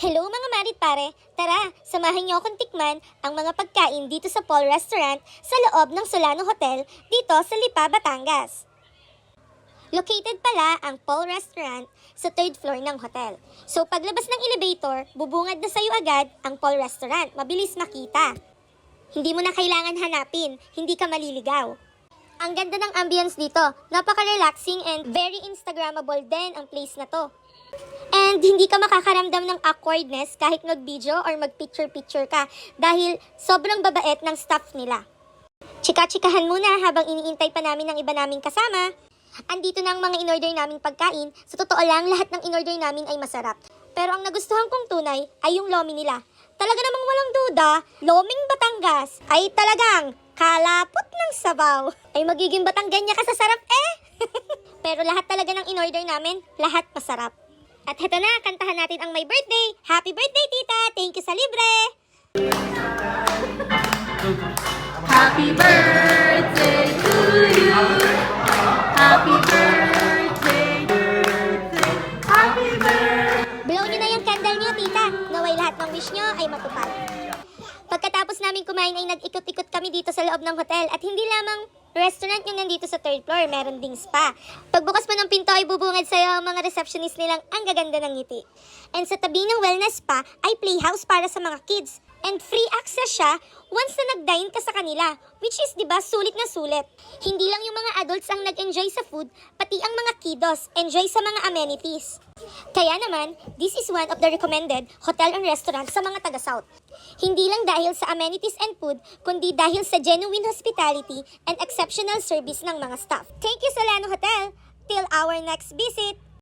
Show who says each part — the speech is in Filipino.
Speaker 1: Hello mga marit pare! Tara, samahan niyo akong tikman ang mga pagkain dito sa Paul Restaurant sa loob ng Solano Hotel dito sa Lipa, Batangas. Located pala ang Paul Restaurant sa 3rd floor ng hotel. So paglabas ng elevator, bubungad na sa'yo agad ang Paul Restaurant. Mabilis makita. Hindi mo na kailangan hanapin, hindi ka maliligaw. Ang ganda ng ambience dito. Napaka-relaxing and very Instagrammable din ang place na to. And hindi ka makakaramdam ng awkwardness kahit mag-video or mag-picture-picture ka dahil sobrang babait ng staff nila. Chika-chikahan muna habang iniintay pa namin ang iba naming kasama. Andito na ang mga in-order naming pagkain. Sa totoo lang, lahat ng in-order namin ay masarap. Pero ang nagustuhan kong tunay ay yung lomi nila. Talaga namang walang duda, loming Batangas ay talagang kalapot ng sabaw. Ay magiging Batangganya ka sa sarap eh! Pero lahat talaga ng in-order namin, lahat masarap. At heto na, kantahan natin ang My Birthday. Happy birthday, tita! Thank you sa libre!
Speaker 2: Happy birthday to you. Happy birthday, happy birthday.
Speaker 1: Blow nyo na yung candle nyo, tita. Naway lahat ng wish nyo ay matupad. Pagkatapos namin kumain ay nag-ikot-ikot kami dito sa loob ng hotel at hindi lamang restaurant yung nandito sa 3rd floor, meron ding spa. Pagbukas mo ng pinto ay bubungad sa'yo ang mga receptionist nilang ang gaganda ng ngiti. And sa tabi ng wellness spa ay playhouse para sa mga kids. And free access siya once na nag-dine ka sa kanila, which is, di ba, sulit na sulit. Hindi lang yung mga adults ang nag-enjoy sa food, pati ang mga kiddos enjoy sa mga amenities. Kaya naman, this is one of the recommended hotel and restaurant sa mga taga-South. Hindi lang dahil sa amenities and food, kundi dahil sa genuine hospitality and exceptional service ng mga staff. Thank you, Solano Hotel! Till our next visit!